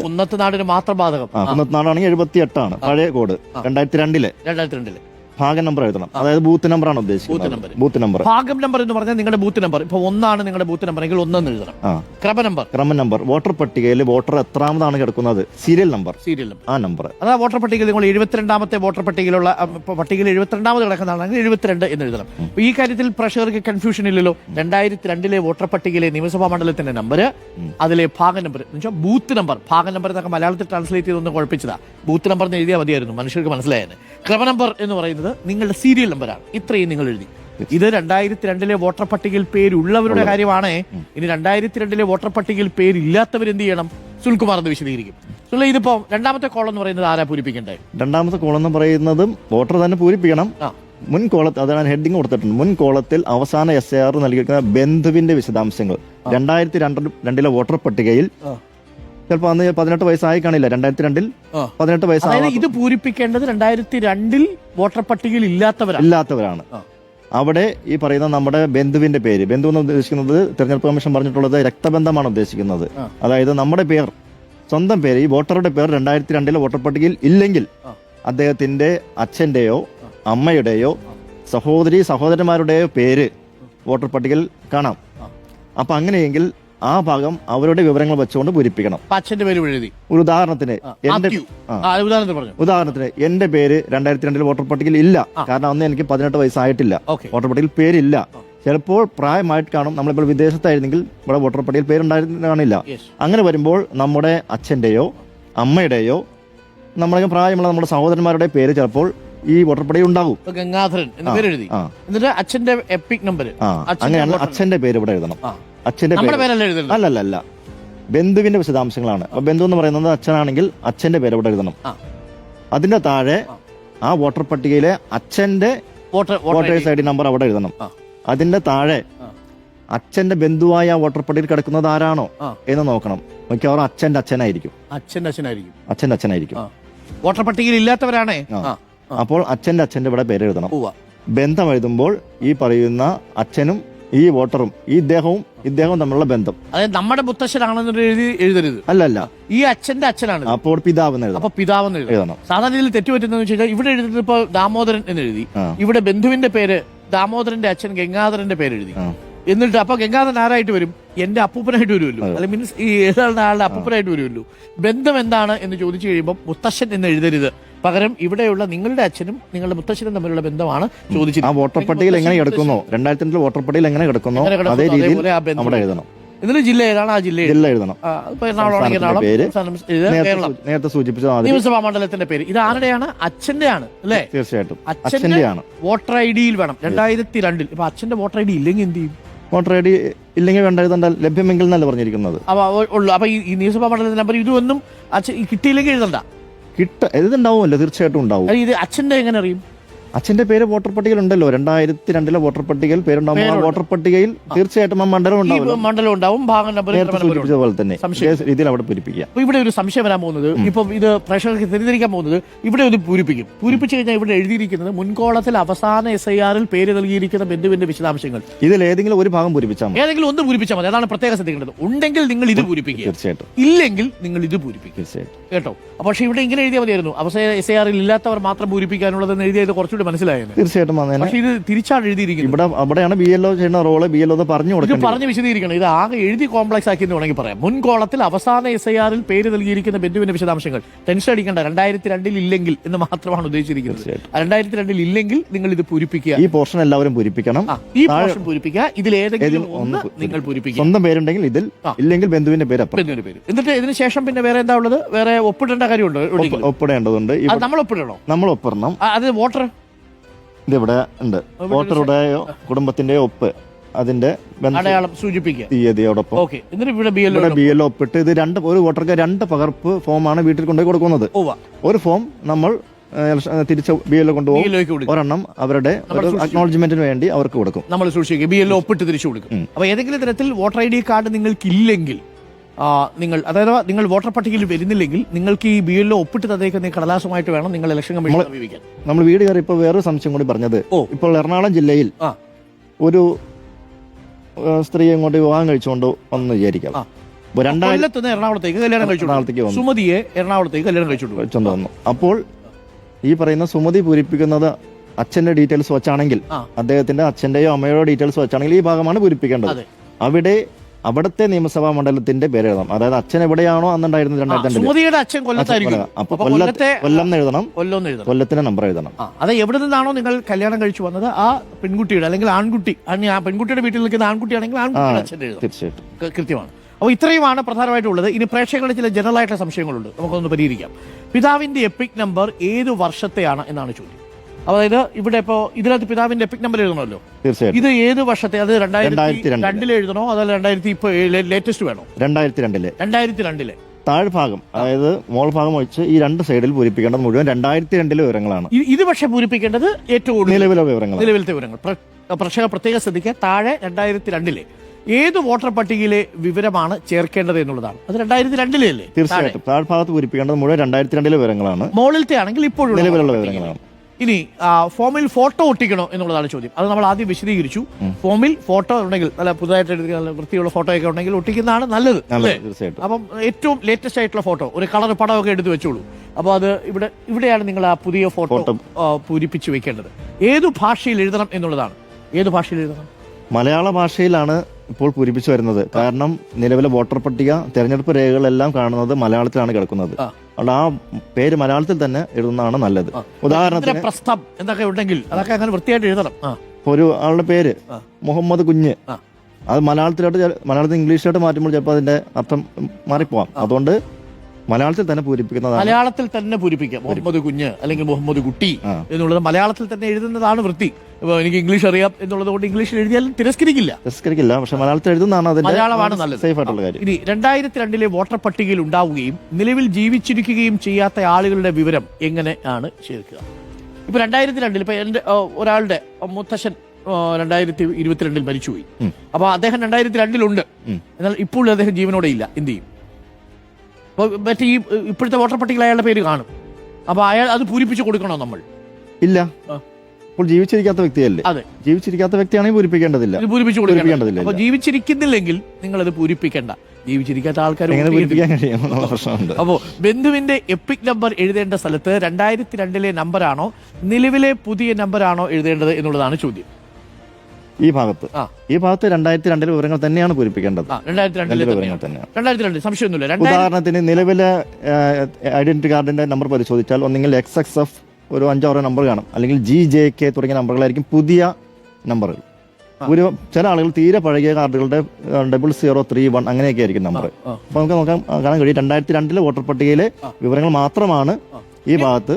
കുന്നത്തുനാടിന് മാത്രം ബാധകം. കുന്നത്തുനാടാണെങ്കിൽ 78 പഴയ കോഡ് 2002 ഭാഗം നമ്പർ എഴുതണം. അതായത് ബൂത്ത് നമ്പർ ആണ് ഉദ്ദേശിക്കുന്നത്. ബൂത്ത് നമ്പർ ഭാഗം നമ്പർ എന്ന് പറഞ്ഞാൽ നിങ്ങളുടെ ബൂത്ത് നമ്പർ. ഇപ്പൊ 1 നിങ്ങളുടെ ബൂത്ത് നമ്പർ എങ്കിൽ 1 എഴുതണം. ക്രമ നമ്പർ വോട്ടർ പട്ടികയിൽ വോട്ടർ എത്രാമതാണ് കിടക്കുന്നത് സീരിയൽ നമ്പർ ആ നമ്പർ. അതാ വോട്ടർ പട്ടികയിൽ നിങ്ങൾ 72ാമത്തെ വോട്ടർ പട്ടികയിലുള്ള പട്ടികയിൽ 72ാമത് കിടക്കുന്നതാണെങ്കിൽ 72 എന്ന് എഴുതണം. ഈ കാര്യത്തിൽ പ്രേക്ഷകർക്ക് കൺഫ്യൂഷൻ ഇല്ലല്ലോ. 2002 വോട്ടർ പട്ടികയിലെ നിയമസഭാ മണ്ഡലത്തിന്റെ നമ്പർ, അതിലെ ഭാഗം നമ്പർ എന്ന് വെച്ചാൽ ബൂത്ത് നമ്പർ. ഭാഗം നമ്പർ എന്നൊക്കെ മലയാളത്തിൽ ട്രാൻസ്ലേറ്റ് ചെയ്തൊന്ന് കുഴപ്പിച്ചതാ. ബൂത്ത് നമ്പർ എന്ന് എഴുതിയാൽ മതിയായിരുന്നു, മനുഷ്യർക്ക് മനസ്സിലായത്. ക്രമ നമ്പർ എന്ന് പറയുന്നത് നിങ്ങളുടെ സീരിയൽ നമ്പറാണ്. ഇത്രയും നിങ്ങൾ എഴുതി. ഇത് 2002 വോട്ടർ പട്ടികയിൽ പേരുള്ളവരുടെ കാര്യമാണ്. ഇനി 2002 വോട്ടർ പട്ടികയിൽ പേരില്ലാത്തവർ എന്ത് ചെയ്യണം? സുൽകുമാർ എന്ന് വിശദീകരിക്കും. ഇതിപ്പോ രണ്ടാമത്തെ കോളം എന്ന് പറയുന്നത് ആരാ പൂരിപ്പിക്കേണ്ടത്? രണ്ടാമത്തെ കോളം എന്ന് പറയുന്നതും വോട്ടർ തന്നെ പൂരിപ്പിക്കണം. മുൻ കോളത്തിൽ അതാണ് ഹെഡിങ് കൊടുത്തിട്ടുണ്ട്. മുൻ കോളത്തിൽ അവസാന SAR നൽകിയിരിക്കുന്ന ബന്ധുവിന്റെ വിശദാംശങ്ങൾ 2002 വോട്ടർ പട്ടികയിൽ ചിലപ്പോ അന്ന് 18 വയസ്സായി കാണില്ല. 2002 18 വയസ്സാണ്. ഇത് പൂരിപ്പിക്കേണ്ടത് 2002 വോട്ടർ പട്ടികയിൽ ഇല്ലാത്തവരാണ്. അവിടെ ഈ പറയുന്ന നമ്മുടെ ബന്ധുവിന്റെ പേര്, ബന്ധു എന്ന് ഉദ്ദേശിക്കുന്നത് തെരഞ്ഞെടുപ്പ് കമ്മീഷൻ പറഞ്ഞിട്ടുള്ളത് രക്തബന്ധമാണ് ഉദ്ദേശിക്കുന്നത്. അതായത് നമ്മുടെ പേർ, സ്വന്തം പേര്, ഈ വോട്ടറുടെ പേർ 2002 വോട്ടർ പട്ടികയിൽ ഇല്ലെങ്കിൽ അദ്ദേഹത്തിന്റെ അച്ഛന്റെയോ അമ്മയുടെയോ സഹോദരന്മാരുടെയോ പേര് വോട്ടർ പട്ടികയിൽ കാണാം. അപ്പൊ അങ്ങനെയെങ്കിൽ ആ ഭാഗം അവരുടെ വിവരങ്ങൾ വെച്ചുകൊണ്ട് പൂരിപ്പിക്കണം. അച്ഛന്റെ പേര് എഴുതി. ഒരു ഉദാഹരണത്തിന് എന്റെ പേര് 2002 വോട്ടർ പട്ടികയിൽ ഇല്ല. കാരണം അന്ന് എനിക്ക് 18 വയസ്സായിട്ടില്ല. വോട്ടർ പട്ടികയിൽ പേരില്ല. ചിലപ്പോൾ പ്രായമായിട്ട് കാണും. നമ്മളിപ്പോൾ വിദേശത്തായിരുന്നെങ്കിൽ ഇവിടെ വോട്ടർ പട്ടികയിൽ പേരുണ്ടായിരുന്നില്ല. അങ്ങനെ വരുമ്പോൾ നമ്മുടെ അച്ഛന്റെയോ അമ്മയുടെയോ നമ്മളെ പ്രായമുള്ള നമ്മുടെ സഹോദരന്മാരുടെ പേര് ചിലപ്പോൾ ഈ വോട്ടർ പട്ടികയിൽ ഉണ്ടാകും. ഗംഗാധരൻ എന്ന് പേര് എഴുതി. എന്നിട്ട് അച്ഛന്റെ എപ്പിക് നമ്പർ, അങ്ങനെയാണ് അച്ഛന്റെ പേര് ഇവിടെ എഴുതണം. അച്ഛന്റെ പേര് അല്ലല്ല, ബന്ധുവിന്റെ വിശദാംശങ്ങളാണ്. അപ്പൊ ബന്ധു എന്ന് പറയുന്നത് അച്ഛനാണെങ്കിൽ അച്ഛന്റെ പേര് ഇവിടെ എഴുതണം. അതിന്റെ താഴെ ആ വോട്ടർ പട്ടികയിലെ അച്ഛന്റെ വോട്ടേഴ്സ് ID നമ്പർ അവിടെ എഴുതണം. അതിന്റെ താഴെ അച്ഛന്റെ ബന്ധുവായ വോട്ടർ പട്ടികയിൽ കിടക്കുന്നത് ആരാണോ എന്ന് നോക്കണം. മിക്കവാറും അച്ഛന്റെ അച്ഛനായിരിക്കും. വോട്ടർ പട്ടികയിൽ ഇല്ലാത്തവരാണേ. അപ്പോൾ അച്ഛന്റെ ഇവിടെ പേര് എഴുതണം. ബന്ധം എഴുതുമ്പോൾ ഈ പറയുന്ന അച്ഛനും ഈ വോട്ടറും ഇദ്ദേഹവും തമ്മിലുള്ള ബന്ധം, അതായത് നമ്മുടെ മുത്തശ്ശനാണെന്ന് എഴുതരുത്. അല്ലല്ല, ഈ അച്ഛന്റെ അച്ഛനാണ്. അപ്പോൾ പിതാവെന്ന് എഴുതണം. അപ്പൊ പിതാവെന്ന് എഴുതണം. സാധാരണ ഇതിൽ തെറ്റുപറ്റുന്ന വെച്ചാൽ ഇവിടെ എഴുതുന്നത് ഇപ്പൊ ദാമോദരൻ എന്ന് എഴുതി. ഇവിടെ ബന്ധുവിന്റെ പേര് ദാമോദരന്റെ അച്ഛൻ ഗംഗാധരന്റെ പേര് എഴുതി. എന്നിട്ട് അപ്പൊ ഗംഗാധരൻ ആരായിട്ട് വരും? എന്റെ അപ്പൂപ്പനായിട്ട് വരുമല്ലോ. അല്ലെ മീൻസ് ഈ എഴുതാനുള്ള ആളുടെ അപ്പൂപ്പനായിട്ട് വരുമല്ലോ. ബന്ധം എന്താണ് എന്ന് ചോദിച്ചു കഴിയുമ്പോൾ മുത്തശ്ശൻ എന്ന് എഴുതരുത്. പകരം ഇവിടെയുള്ള നിങ്ങളുടെ അച്ഛനും നിങ്ങളുടെ മുത്തശ്ശനും തമ്മിലുള്ള ബന്ധമാണ് ചോദിച്ചത്. ആ വോട്ടർ പട്ടികയിൽ എങ്ങനെ കിടക്കുന്നു, 2002 വോട്ടർ പട്ടികയിൽ എങ്ങനെ കിടക്കുന്നു അതേ രീതിയിൽ അവിടെ എഴുതണം. എന്നിട്ട് ജില്ല ഏതാണ് ആ ജില്ല എഴുതണം. നേരത്തെ സൂചിപ്പിച്ച നിയമസഭാ മണ്ഡലത്തിന്റെ പേര്. ഇത് ആരുടെയാണ്? അച്ഛന്റെ ആണ് അല്ലേ? തീർച്ചയായിട്ടും അച്ഛന്റെ വോട്ടർ ID വേണം 2002. ഇപ്പൊ അച്ഛന്റെ വോട്ടർ ID ഇല്ലെങ്കിൽ എന്ത് ചെയ്യും? വോട്ടർ ID ഇല്ലെങ്കിൽ വേണ്ട എഴുതണ്ട, ലഭ്യമെങ്കിൽ എന്നല്ല പറഞ്ഞിരിക്കുന്നത്. അപ്പൊ ഈ നിയമസഭാ മണ്ഡലത്തിന്റെ നമ്പർ ഇതൊന്നും കിട്ടിയില്ലെങ്കിൽ എഴുതണ്ട. എഴുതുണ്ടാവുമല്ലോ, തീർച്ചയായിട്ടും ഉണ്ടാവും. ഇത് അച്ഛന്റെ എങ്ങനെ അറിയും? അച്ഛന്റെ പേര് വോട്ടർ പട്ടികയിൽ ഉണ്ടല്ലോ. 2002 വോട്ടർ പട്ടികയിൽ പേരുണ്ടാവും. വോട്ടർ പട്ടികയിൽ തീർച്ചയായിട്ടും ആ മണ്ഡലം ഉണ്ടാവും. ഭാഗം നമ്പർ പോലെ തന്നെ രീതിയിൽ അവിടെ പൂരിപ്പിക്കുക. ഇവിടെ ഒരു സംശയം വരാൻ പോകുന്നത്, ഇപ്പൊ ഇത് പ്രേക്ഷകർക്ക് തെറ്റിദ്ധരിക്കാൻ പോകുന്നത്, ഇവിടെ ഒരു പൂരിപ്പിച്ചു കഴിഞ്ഞാൽ ഇവിടെ എഴുതിയിരിക്കുന്നത് മുൻകോളത്തിൽ അവസാന SIR പേര് നൽകിയിരിക്കുന്ന ബന്ധുവിന്റെ വിശദാംശങ്ങൾ. ഇതിൽ ഏതെങ്കിലും ഒരു ഭാഗം പൂരിപ്പിച്ചാൽ മതി. ഏതെങ്കിലും ഒന്ന് പൂരിപ്പിച്ചാൽ മതി. അതാണ് പ്രത്യേകം ശ്രദ്ധിക്കേണ്ടത്. ഉണ്ടെങ്കിൽ നിങ്ങൾ ഇത് പൂരിപ്പിക്കുക. തീർച്ചയായിട്ടും. ഇല്ലെങ്കിൽ നിങ്ങൾ ഇത് പൂരിപ്പിക്കുക. കേട്ടോ? പക്ഷെ ഇവിടെ ഇങ്ങനെ എഴുതിയാൽ മതിയായിരുന്നു. അവസാന SIR ഇല്ലാത്തവർ മാത്രം പൂരിപ്പിക്കാനുള്ളതെന്ന് എഴുതിയത് കുറച്ചുകൂടി മനസ്സിലായത്. തീർച്ചയായിട്ടും. പക്ഷേ ഇത് തിരിച്ചാണ് എഴുതിയിരിക്കുന്നത്. അവിടെയാണ് BLO ചെയ്യുന്ന റോള്. BLO പറഞ്ഞ് വിശദീകരിക്കണം. ഇത് ആകെ എഴുതി കോംപ്ലക്സ് ആക്കി എന്ന് വേണമെങ്കിൽ പറയാം. മുൻകോളത്തിൽ അവസാന SIR പേര് നൽകിയിരിക്കുന്ന ബന്ധുവിന്റെ വിശദാംശങ്ങൾ. ടെൻഷൻ അടിക്കേണ്ട, 2002 ഇല്ലെങ്കിൽ എന്ന് മാത്രമാണ് ഉദ്ദേശിച്ചിരിക്കുന്നത്. 2002 ഇല്ലെങ്കിൽ നിങ്ങൾ ഇത് പൂരിപ്പിക്കുക. ഈ പോർഷൻ എല്ലാവരും പൂരിപ്പിക്കണം. ഈ പോർഷൻ പൂരിപ്പിക്കുക. ഇതിൽ ഏതെങ്കിലും ഒന്ന് നിങ്ങൾ പൂരിപ്പിക്കുക. സ്വന്തം പേരുണ്ടെങ്കിൽ ഇതിൽ, ഇല്ലെങ്കിൽ ബന്ധുവിന്റെ പേര്. എന്നിട്ട് ഇതിന് ശേഷം പിന്നെ വേറെ എന്താ ഉള്ളത്? വേറെ ഒപ്പിടേണ്ട കാര്യമുണ്ടോ? ഒപ്പിടേണ്ടതുണ്ട്. നമ്മൾ ഒപ്പിടണം. നമ്മൾ ഒപ്പിടണം. അത് വോട്ടർ ഇതിവിടെ ഉണ്ട്. വോട്ടറുടെയോ കുടുംബത്തിന്റെയോ ഒപ്പ് അതിന്റെ അടയാളം സൂചിപ്പിക്കുക തീയതിയോടൊപ്പം ഓക്കെ. എന്നിട്ട് ഇവിടെ ബി എൽ ഇവിടെ BLO ഒപ്പിട്ട് ഇത് ഒരു വോട്ടർക്ക് 2 പകർപ്പ് ഫോമാണ് വീട്ടിൽ കൊണ്ടുപോയി കൊടുക്കുന്നത്. ഒരു ഫോം നമ്മൾ തിരിച്ച് BLO കൊണ്ടുപോകും, ഒരെണ്ണം അവരുടെ അക്നോളജ്മെന്റിന് വേണ്ടി അവർക്ക് കൊടുക്കും, നമ്മൾ സൂക്ഷിക്കുക, BLO ഒപ്പിട്ട് തിരിച്ചു കൊടുക്കും. അപ്പൊ ഏതെങ്കിലും തരത്തിൽ വോട്ടർ ID കാർഡ് നിങ്ങൾക്ക് ഇല്ലെങ്കിൽ, നിങ്ങൾ വോട്ടർ പട്ടികയിൽ വരുന്നില്ലെങ്കിൽ നിങ്ങൾക്ക് ഈ BLO ഒപ്പിട്ട് തന്നേക്കുന്ന കടലാസുമായിട്ട് വേണം നിങ്ങൾ ഇലക്ഷൻ കമ്മീഷൻ സമീപിക്കാൻ. നമ്മൾ വീട് കയറി ഇപ്പൊ വേറൊരു സംശയം കൂടി പറഞ്ഞത്, ഇപ്പോൾ എറണാകുളം ജില്ലയിൽ ഒരു സ്ത്രീ ഇങ്ങോട്ട് വിവാഹം കഴിച്ചുകൊണ്ട് വന്ന് വിചാരിക്കാം, എറണാകുളത്തേക്ക് കല്യാണം കഴിച്ചു, സുമതിയെ എറണാകുളത്തേക്ക് കല്യാണം കഴിച്ചു വന്നു. അപ്പോൾ ഈ പറയുന്ന സുമതി പൂരിപ്പിക്കുന്നത് അച്ഛന്റെ ഡീറ്റെയിൽസ് വെച്ചാണെങ്കിൽ, അദ്ദേഹത്തിന്റെ അച്ഛന്റെയോ അമ്മയോ ഡീറ്റെയിൽസ് വെച്ചാണെങ്കിൽ ഈ ഭാഗമാണ് പൂരിപ്പിക്കേണ്ടത്. അവിടുത്തെ നിയമസഭാ മണ്ഡലത്തിന്റെ പേര് എഴുതണം. അതായത് അച്ഛൻ എവിടെയാണോ അന്നുണ്ടായിരുന്നത് 2002 അച്ഛൻ കൊല്ലത്തായിരിക്കും, അപ്പൊ കൊല്ലം എഴുതണം, കൊല്ലത്തിന്റെ നമ്പർ എഴുതണം. അത് എവിടെ നിന്നാണോ നിങ്ങൾ കല്യാണം കഴിച്ചു വന്നത് ആ പെൺകുട്ടിയുടെ അല്ലെങ്കിൽ ആൺകുട്ടി, ആ പെൺകുട്ടിയുടെ വീട്ടിൽ നിൽക്കുന്ന ആൺകുട്ടിയാണെങ്കിൽ ആൺകുട്ടിയുടെ അച്ഛൻ്റെ എഴുതണം. തീർച്ചയായിട്ടും കൃത്യമാണ്. അപ്പോൾ ഇത്രയുമാണ് പ്രധാനമായിട്ടുള്ളത്. ഇനി പ്രേക്ഷകരുടെ ചില ജനറൽ ആയിട്ടുള്ള സംശയങ്ങളുണ്ട്, നമുക്കൊന്ന് പരിഹരിക്കാം. പിതാവിന്റെ എപ്പിക് നമ്പർ ഏത് വർഷത്തെയാണ് എന്നാണ് ചോദ്യം. അതായത് ഇവിടെ ഇപ്പോ ഇതിനകത്ത് പിതാവിന്റെ എപ്പിക് നമ്പർ എഴുതണമല്ലോ, തീർച്ചയായും ഇത് ഏത് വർഷത്തെ, അത് 2002 എഴുതണോ അതല്ല 2000 ലേറ്റസ്റ്റ് വേണോ? 2002 താഴ്ഭാഗം, അതായത് മോൾ ഭാഗം ഒഴിച്ച് ഈ 2 സൈഡിൽ പൂരിപ്പിക്കേണ്ടത് മുഴുവൻ 2002 വിവരങ്ങളാണ്. ഇത് പക്ഷേ പൂരിപ്പിക്കേണ്ടത് ഏറ്റവും നിലവിലെ വിവരങ്ങൾ, നിലവിലത്തെ വിവരങ്ങൾ. പ്രേക്ഷകർ പ്രത്യേകം ശ്രദ്ധിക്കുക, താഴെ 2002 ഏത് വോട്ടർ പട്ടികയിലെ വിവരമാണ് ചേർക്കേണ്ടത് എന്നുള്ളതാണ്. അത് 2002 അല്ലേ? തീർച്ചയായിട്ടും താഴ്ഭാഗത്ത് പൂരിപ്പിക്കേണ്ടത് മുഴുവൻ 2002 വിവരങ്ങളാണ്. മോളിലത്തെ ആണെങ്കിൽ ഇപ്പോഴും നിലവിലുള്ള വിവരങ്ങളാണ്. ഇനി ഫോമിൽ ഫോട്ടോ ഒട്ടിക്കണോ എന്നുള്ളതാണ് ചോദ്യം. അത് നമ്മൾ ആദ്യം വിശദീകരിച്ചു. ഫോമിൽ ഫോട്ടോ ഉണ്ടെങ്കിൽ, നല്ല പുതുതായിട്ട് എടുക്കുന്ന വൃത്തിയുള്ള ഫോട്ടോ ഒക്കെ ഉണ്ടെങ്കിൽ ഒട്ടിക്കുന്നതാണ് നല്ലത്. അപ്പം ഏറ്റവും ലേറ്റസ്റ്റ് ആയിട്ടുള്ള ഫോട്ടോ, ഒരു കളർ പടമൊക്കെ എടുത്ത് വെച്ചോളൂ. അപ്പോൾ അത് ഇവിടെയാണ് നിങ്ങൾ ആ പുതിയ ഫോട്ടോ പൂരിപ്പിച്ച് വെക്കേണ്ടത്. ഏതു ഭാഷയിൽ എഴുതണം എന്നുള്ളതാണ്. ഏത് ഭാഷയിൽ എഴുതണം? മലയാള ഭാഷയിലാണ് ഇപ്പോൾ പൂരിപ്പിച്ചു വരുന്നത്. കാരണം നിലവിലെ വോട്ടർ പട്ടിക, തെരഞ്ഞെടുപ്പ് രേഖകളെല്ലാം കാണുന്നത് മലയാളത്തിലാണ് കിടക്കുന്നത്. അതുകൊണ്ട് ആ പേര് മലയാളത്തിൽ തന്നെ എഴുതുന്നതാണ് നല്ലത്. ഉദാഹരണത്തിന് പ്രസ്താം എന്തൊക്കെ ഉണ്ടെങ്കിൽ അതൊക്കെ അങ്ങനെ വൃത്തിയായിട്ട് എഴുതണം. ഒരു ആളുടെ പേര് മുഹമ്മദ് കുഞ്ഞ്, അത് മലയാളത്തിൽ ഇംഗ്ലീഷിലോട്ട് മാറ്റുമ്പോൾ ചിലപ്പോൾ അതിന്റെ അർത്ഥം മാറിപ്പോവാം. അതുകൊണ്ട് മലയാളത്തിൽ തന്നെ പൂരിപ്പിക്കുന്നതാണ്. മലയാളത്തിൽ തന്നെ പൂരിപ്പിക്കാം. മുഹമ്മദ് കുഞ്ഞ് അല്ലെങ്കിൽ മുഹമ്മദ് കുട്ടി എന്നുള്ളത് മലയാളത്തിൽ തന്നെ എഴുതുന്നതാണ് വൃത്തി. എനിക്ക് ഇംഗ്ലീഷ് അറിയാം എന്നുള്ളത് കൊണ്ട് ഇംഗ്ലീഷിൽ എഴുതിയാലും തിരസ്കരിക്കില്ല, പക്ഷെ മലയാളത്തിൽ എഴുതുന്നതാണ് മലയാളമാണ് നല്ലത്, സേഫ് ആയിട്ടുള്ള കാര്യം. ഇനി 2002 വോട്ടർ പട്ടികയിൽ ഉണ്ടാവുകയും നിലവിൽ ജീവിച്ചിരിക്കുകയും ചെയ്യാത്ത ആളുകളുടെ വിവരം എങ്ങനെയാണ് ചേർക്കുക? ഇപ്പൊ 2002 ഇപ്പൊ എന്റെ ഒരാളുടെ മുത്തശ്ശൻ 2022 മരിച്ചുപോയി. അപ്പൊ അദ്ദേഹം 2002 ഉണ്ട്, എന്നാൽ ഇപ്പോൾ അദ്ദേഹം ജീവനോടെ ഇല്ല. എന്ത് ചെയ്യും? മറ്റേ ഈ ഇപ്പോഴത്തെ വോട്ടർ പട്ടികയിൽ അയാളുടെ പേര് കാണും. അപ്പൊ അയാൾ അത് പൂരിപ്പിച്ചു കൊടുക്കണോ നമ്മൾ? ഇല്ല, ഇപ്പോൾ ജീവിച്ചിരിക്കാത്ത വ്യക്തിയല്ലേ. അതെ, ജീവിച്ചിരിക്കാത്ത വ്യക്തിയാണെങ്കിൽ പൂരിപ്പിക്കേണ്ടതില്ല, പൂരിപ്പിച്ചു കൊടുക്കേണ്ടതില്ല. അപ്പൊ ജീവിച്ചിരിക്കുന്നില്ലെങ്കിൽ നിങ്ങൾ അത് പൂരിപ്പിക്കേണ്ട. ജീവിച്ചിരിക്കാത്ത ആൾക്കാർ അപ്പോ ബന്ധുവിന്റെ എപ്പിക് നമ്പർ എഴുതേണ്ട സ്ഥലത്ത് 2002 നമ്പറാണോ നിലവിലെ പുതിയ നമ്പറാണോ എഴുതേണ്ടത് എന്നുള്ളതാണ് ചോദ്യം. ഈ ഭാഗത്ത് 2002 വിവരങ്ങൾ തന്നെയാണ് പൂരിപ്പിക്കേണ്ടത്. 2002 സംശയമൊന്നുമില്ല. ഉദാഹരണത്തിന് നിലവിലെ ഐഡന്റിറ്റി കാർഡിന്റെ നമ്പർ പരിശോധിച്ചാൽ ഒന്നെങ്കിൽ XXF ഒരു 5-6 നമ്പർ കാണും, അല്ലെങ്കിൽ GJK തുടങ്ങിയ നമ്പറുകളായിരിക്കും പുതിയ നമ്പറുകൾ. ചില ആളുകൾ തീരെ പഴകിയ കാർഡുകളുടെ 0031 അങ്ങനെയൊക്കെ ആയിരിക്കും നമ്പർ. അപ്പൊ നമുക്ക് കാണാൻ കഴിയും 2002 വോട്ടർ പട്ടികയിലെ വിവരങ്ങൾ മാത്രമാണ് ഈ ഭാഗത്ത്.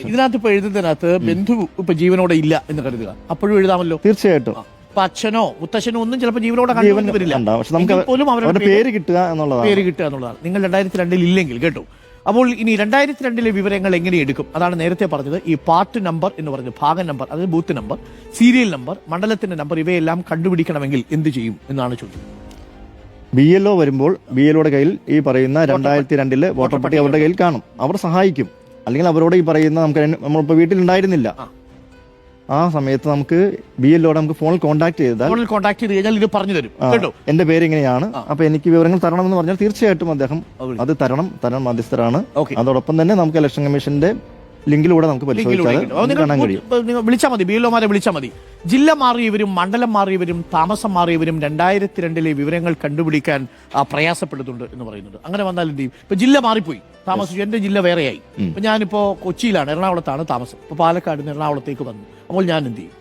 ഇതിനകത്ത് ഇപ്പൊ എഴുതുന്നതിനകത്ത് ബന്ധു ഇപ്പൊ ജീവനോടെ ഇല്ല എന്ന് കരുതുക, അപ്പോഴും എഴുതാമല്ലോ. തീർച്ചയായിട്ടും. ഇപ്പൊ അച്ഛനോ മുത്തച്ഛനോ ഒന്നും ചിലപ്പോൾ ജീവനോടെ വരില്ല, പക്ഷെ നമുക്ക് പേര് കിട്ടുക എന്നുള്ളതാണ്. നിങ്ങൾ 2002 ഇല്ലെങ്കിൽ കേട്ടോ. അപ്പോൾ ഇനി 2002 വിവരങ്ങൾ എങ്ങനെ എടുക്കും? അതാണ് നേരത്തെ പറഞ്ഞത്. ഈ പാർട്ട് നമ്പർ എന്ന് പറഞ്ഞത്, ഭാഗം നമ്പർ, അതായത് ബൂത്ത് നമ്പർ, സീരിയൽ നമ്പർ, മണ്ഡലത്തിന്റെ നമ്പർ, ഇവയെല്ലാം കണ്ടുപിടിക്കണമെങ്കിൽ എന്ത് ചെയ്യും എന്നാണ് ചോദ്യം. BLO വരുമ്പോൾ BLOയുടെ കയ്യിൽ ഈ പറയുന്ന 2002 വോട്ടർ പട്ടിക അവരുടെ കയ്യിൽ കാണും. അവർ സഹായിക്കും. അല്ലെങ്കിൽ അവരോട് ഈ പറയുന്ന നമ്മളിപ്പോ വീട്ടിലുണ്ടായിരുന്നില്ല, ആ സമയത്ത് നമുക്ക് BLOയോട് നമുക്ക് ഫോണിൽ കോൺടാക്ട് ചെയ്ത് കഴിഞ്ഞാൽ ഇത് പറഞ്ഞു തരും കേട്ടോ. എന്റെ പേര് ഇങ്ങനെയാണ്, അപ്പൊ എനിക്ക് വിവരങ്ങൾ തരണം എന്ന് പറഞ്ഞാൽ തീർച്ചയായിട്ടും അദ്ദേഹം അത് തരണം മധ്യസ്ഥരാണ്. അതോടൊപ്പം തന്നെ നമുക്ക് ഇലക്ഷൻ കമ്മീഷന്റെ ലിങ്കിലൂടെ നമുക്ക് കാണാൻ കഴിയും. വിളിച്ചാൽ മതി, BLOമാരെ വിളിച്ചാൽ മതി. ജില്ല മാറിയവരും മണ്ഡലം മാറിയവരും താമസം മാറിയവരും 2002 വിവരങ്ങൾ കണ്ടുപിടിക്കാൻ പ്രയാസപ്പെടുന്നുണ്ട് എന്ന് പറയുന്നുണ്ട്. അങ്ങനെ വന്നാൽ എന്ത് ചെയ്യും? ഇപ്പൊ ജില്ല മാറിപ്പോയി, താമസിച്ചു, എന്റെ ജില്ല വേറെയായി. ഇപ്പൊ ഞാനിപ്പോ കൊച്ചിയിലാണ്, എറണാകുളത്താണ് താമസം. ഇപ്പൊ പാലക്കാട് നിന്ന് എറണാകുളത്തേക്ക് വന്നു. അപ്പോൾ ഞാൻ എന്ത് ചെയ്യും?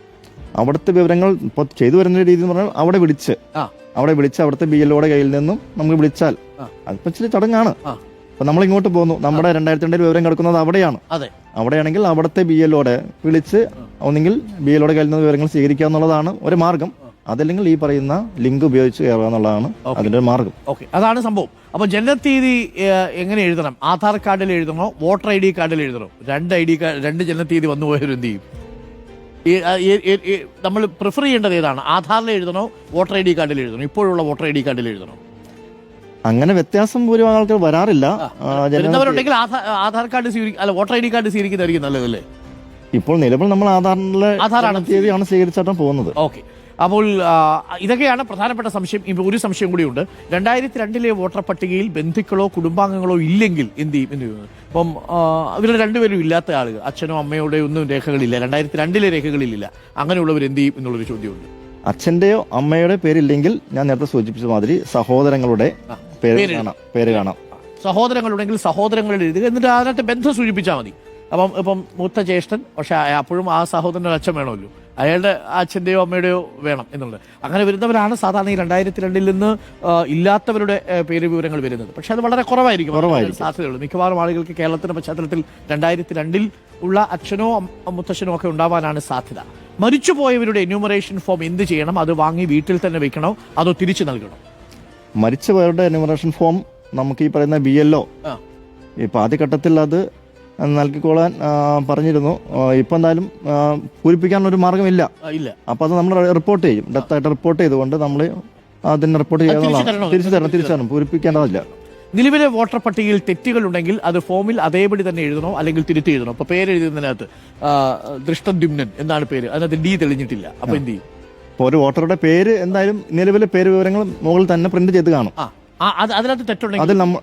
അവിടുത്തെ വിവരങ്ങൾ ഇപ്പൊ ചെയ്തു വരുന്ന രീതി എന്ന് പറഞ്ഞാൽ അവിടെ വിളിച്ച് അവിടുത്തെ BLOയുടെ കയ്യിൽ നിന്നും നമുക്ക് വിളിച്ചാൽ അതിപ്പോ ഇച്ചിരി ചടങ്ങാണ്. അപ്പൊ നമ്മൾ ഇങ്ങോട്ട് പോകുന്നു, നമ്മുടെ 2002 വിവരം കിടക്കുന്നത് അവിടെയാണ്. അവിടെയാണെങ്കിൽ അവിടുത്തെ BLOയുടെ വിളിച്ച് ഒന്നെങ്കിൽ BLOയുടെ കയ്യിൽ നിന്ന് വിവരങ്ങൾ സ്വീകരിക്കുക എന്നുള്ളതാണ് ഒരു മാർഗം. അതല്ലെങ്കിൽ ഈ പറയുന്ന ലിങ്ക് ഉപയോഗിച്ച് കയറുക എന്നുള്ളതാണ് അതിന്റെ മാർഗം. ഓക്കെ, അതാണ് സംഭവം. അപ്പൊ ജനനത്തീയതി എങ്ങനെ എഴുതണം? ആധാർ കാർഡിൽ എഴുതണോ, വോട്ടർ ID കാർഡിൽ എഴുതണോ? രണ്ട് ജനനത്തീയതി വന്നു പോയവരും എന്ത് ചെയ്യും? നമ്മൾ പ്രിഫർ ചെയ്യേണ്ടത് ഏതാണ്? ആധാറിൽ എഴുതണോ, വോട്ടർ ID കാർഡിൽ എഴുതണോ? ഇപ്പോഴുള്ള വോട്ടർ ID കാർഡിൽ എഴുതണോ? അങ്ങനെ വ്യത്യാസം ഭൂരിഭാഗം ആൾക്കാർ വരാറില്ല. വരുന്നവരുണ്ടെങ്കിൽ ആധാർ കാർഡ് അല്ല വോട്ടർ ID കാർഡ് സ്വീകരിക്കുന്നതായിരിക്കും നല്ലതല്ലേ? ഇപ്പോൾ നിലവിൽ നമ്മൾ ആധാറിലെ തീയതിയാണ് സ്വീകരിച്ചിട്ടാണ് പോകുന്നത്. ഓക്കെ, അപ്പോൾ ഇതൊക്കെയാണ് പ്രധാനപ്പെട്ട സംശയം. ഇപ്പോൾ ഒരു സംശയം കൂടിയുണ്ട്. 2002 വോട്ടർ പട്ടികയിൽ ബന്ധുക്കളോ കുടുംബാംഗങ്ങളോ ഇല്ലെങ്കിൽ എന്ത് ചെയ്യും എന്ന് ചോദിക്കുന്നത്. അപ്പം ഇവരുടെ രണ്ടുപേരും ഇല്ലാത്ത ആളുകൾ, അച്ഛനോ അമ്മയോടെ ഒന്നും രേഖകളില്ല, 2002 രേഖകളിലില്ല, അങ്ങനെയുള്ളവർ എന്ത് ചെയ്യും എന്നുള്ളൊരു ചോദ്യമുണ്ട്. അച്ഛന്റെയോ അമ്മയുടെ പേരില്ലെങ്കിൽ ഞാൻ നേരത്തെ സൂചിപ്പിച്ച മാതിരി സഹോദരങ്ങളുടെ പേര് കാണാം. സഹോദരങ്ങളുണ്ടെങ്കിൽ സഹോദരങ്ങളുടെ എഴുതുക, എന്നിട്ട് അതിനകത്ത് ബന്ധം സൂചിപ്പിച്ചാൽ മതി. ഇപ്പം മൂത്ത ജ്യേഷ്ഠൻ, പക്ഷെ അപ്പോഴും ആ സഹോദരൻ്റെ അച്ഛൻ വേണമല്ലോ, അയാളുടെ അച്ഛൻ്റെയോ അമ്മയുടെയോ വേണം എന്നുള്ളത്. അങ്ങനെ വരുന്നവരാണ് സാധാരണ ഈ 2002 നിന്ന് ഇല്ലാത്തവരുടെ പേര് വിവരങ്ങൾ വരുന്നത്. പക്ഷെ അത് വളരെ കുറവായിരിക്കും സാധ്യതയുള്ളൂ. മിക്കവാറും ആളുകൾക്ക് കേരളത്തിന്റെ പശ്ചാത്തലത്തിൽ 2002 ഉള്ള അച്ഛനോ മുത്തച്ഛനോ ഒക്കെ ഉണ്ടാവാനാണ് സാധ്യത. മരിച്ചുപോയവരുടെ എന്യൂമറേഷൻ ഫോം എന്ത് ചെയ്യണം? അത് വാങ്ങി വീട്ടിൽ തന്നെ വെക്കണോ അതോ തിരിച്ചു നൽകണോ? മരിച്ചുപോയവരുടെ എന്യൂമറേഷൻ ഫോം നമുക്ക് ഈ പറയുന്ന BLO ഇപ്പൊ ആദ്യഘട്ടത്തിൽ അത് നൽകിക്കൊള്ളാൻ പറഞ്ഞിരുന്നു. ഇപ്പൊ എന്തായാലും പൂരിപ്പിക്കാനൊരു മാർഗമില്ല. അപ്പൊ അത് നമ്മൾ റിപ്പോർട്ട് ചെയ്യും, ഡെത്തായിട്ട് റിപ്പോർട്ട് ചെയ്തുകൊണ്ട് നമ്മൾ അതിന് റിപ്പോർട്ട് ചെയ്യാനുള്ളതാണ്. തിരിച്ചു തരണം, പൂരിപ്പിക്കേണ്ടതില്ല. നിലവിലെ വോട്ടർ പട്ടികയിൽ തെറ്റുകൾ ഉണ്ടെങ്കിൽ അത് ഫോമിൽ അതേപടി തന്നെ എഴുതണോ അല്ലെങ്കിൽ തിരുത്തി എഴുതണോ? അപ്പൊ പേര് എഴുതുന്നതിനകത്ത് ദൃഷ്ടദ്യുമ്നൻ എന്നാണ് പേര്, അതിനകത്ത് D തെളിഞ്ഞിട്ടില്ല. അപ്പൊ എന്ത് ചെയ്യും? ഒരു വോട്ടറുടെ പേര് എന്തായാലും നിലവിലെ പേര് വിവരങ്ങൾ മുകളിൽ തന്നെ പ്രിന്റ് ചെയ്ത് കാണും. അതിനകത്ത് തെറ്റുണ്ടെങ്കിൽ അതിൽ നമ്മൾ